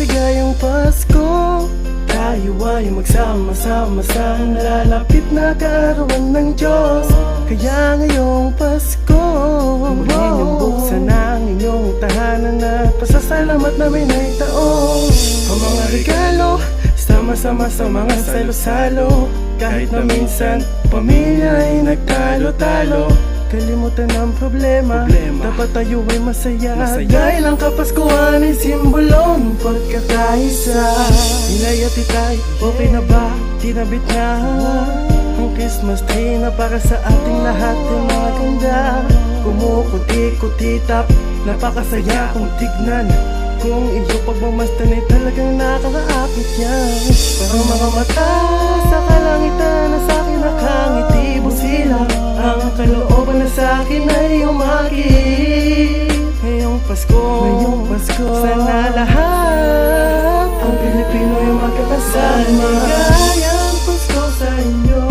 maligayang Pasko. Tayo ay magsama-sama sa nalalapit na kaarawan ng Diyos. Kaya ngayong Pasko, muling buksan ang inyong tahanan at pasasalamat namin ay taong. Ang mga regalo, sama-sama sa mga salo-salo. Kahit na minsan, pamilya ay nagtalo-talo. Kalimutan ang problema, dapat tayo ay masaya. Dahil ang Kapaskuhan ay simbolo ng pagkakaisa. Inay at itay, okay na ba? Tinabit na ang Christmas tree na para sa ating lahat ay maganda. Kumukuti-kutitap, napakasaya kung tignan. Kung iyong pagmamasdan ay talagang nakakaakit yan. Parang mga mata sa kalangitan na sa'kin nakangiti busila. Ang kalooban na sa'kin ay umakit. Ngayong Pasko, sana lahat ang Pilipino ay magkakasama. Maligayang Pasko sa inyo,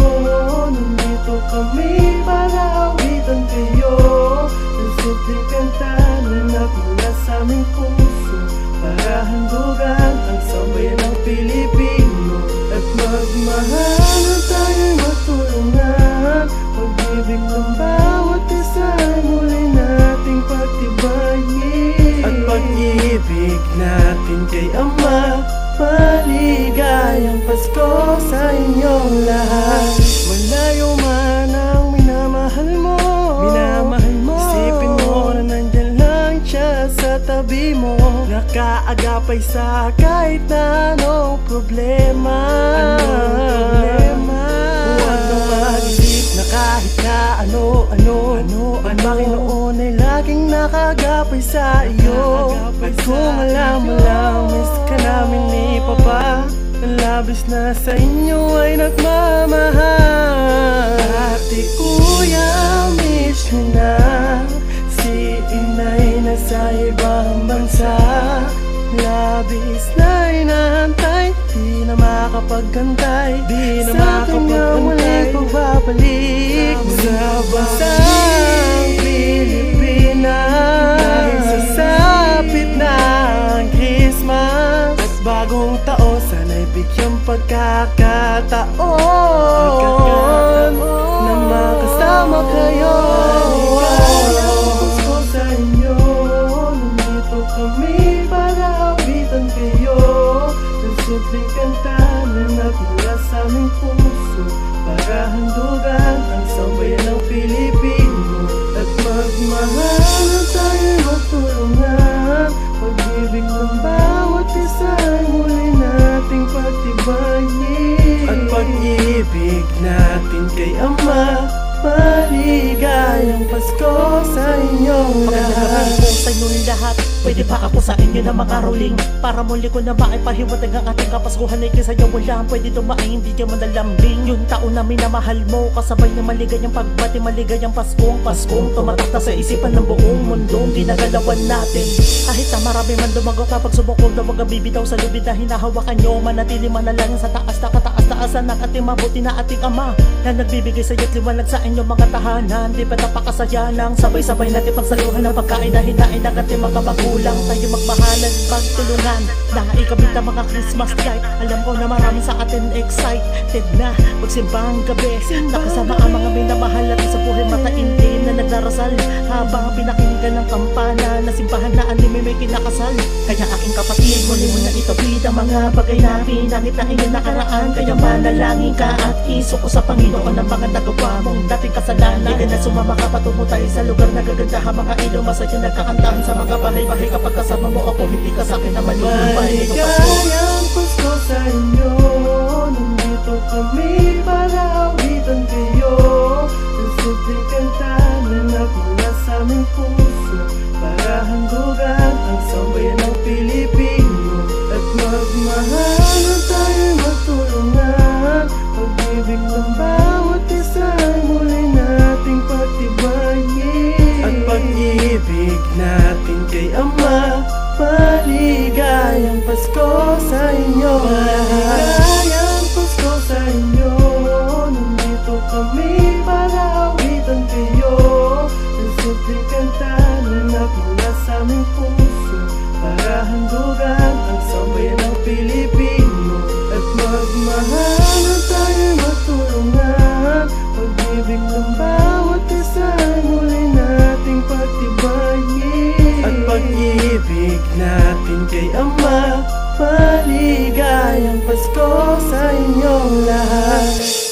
nandito kami para awitan kayo. Ang simpleng kanta na nagmula sa aming puso, para handugan ang sambayan ng Pilipino. At magmahal na tayo'y magtulungan. Pag-ibig ng bawat isa ay muli nating pagtibayin. At pag-ibig natin kay Ama, maligayang Pasko sa inyong lahat. Malayo man ang minamahal mo, isipin mo na nandyan lang siya sa tabi mo. Nakaagapay sa kahit na anong problema. Huwag na mag-isip na kahit na ano. Ang Panginoon ay laging nakagapay sa iyo. At kung alam mo lang, miss ka namin ni Papa. Ang labis na sa inyo ay nagmamahal. Ate, kuya, miss nyo na. Si inay na sa ibang bansa. Labis na inahantay, di na makapagkantay. Sa kanya muli pagbabalik sa bansang Pilipinas. Dahil sasapit na ang Christmas at bagong taon, sana'y bigyang pagkakataon na makasama kayo. Maligayang Pasko sa inyo, nandito kami para awitan kayo. Ang simpleng kanta na nagmula sa aming puso, para handugan ang sambayan ng Pilipino. At magmahal na tayo'y magtulungan. Pag-ibig ng bawat isa ay muli nating pagtibayin. At pag-ibig natin kay Ama, maligayang Pasko sa inyong lahat. Sa inyong lahat, pwede pa ako sa inyo na makaruling, para muli ko na maipahiwatag ang ating Kapaskuhan ay kaysa wala pwede dumaing, hindi ka manalambing. Yung taon na minamahal mo, kasabay na maligayang pagbati, maligayang Paskong tumatakta sa isipan ng buong mundong ginagalawan natin. Kahit na marami man dumago kapag subukog na wag bibitaw sa lubid na hinahawakan nyo, manatili manalangin sa taas na kataas-taasan ng ating mabuti na ating Ama, na nagbibigay sa iyo't liwanag sa inyong mga tahanan. Di pa napakasaya ng sabay-sabay natin pagsaluhan ng pagkain na hinain ng ating mga magulang. Tayo magmahalan, pagtulungan, na ikabit ang mga Christmas light. Alam ko na marami sa atin excited na magsimbang gabi, nakasama ang mga minamahal natin sa buhay mataimtim na nagdarasal habang pinakinggan ng kampana na simbahan na anime may kinakasal. Kaya aking kapatid, muli mo na itawid ang mga bagay na pinangit na iyong nakaraan. Kaya manalangin ka at isuko sa Panginoon ang mga nagawa mong dating kasalanan. Hindi na sumama ka patungo tayo sa lugar na gagandahan, mga ilaw masaya nagkakantahan sa mga bahay-bahay. Kapag kasama mo ako, hindi ka sa akin naman yung maligayang Pasko sa inyo, nandito kami para awitan kayo. Ang simpleng kanta na nagmula sa aming puso, para handugan ang sambayan ng Pilipino. At magmahal na tayo'y magtulungan. Pag-ibig ng bawat isa ay muli nating pagtibayin. At pag-ibig natin kay Ama, maligayang Pasko sa inyo. Maligayang Pasko sa inyo, nandito kami para awitan kayo. Ang simpleng kanta na nagmula sa aming puso, para handugan ang sambayan pag-ibig natin kay Ama. Maligayang Pasko sa inyong lahat.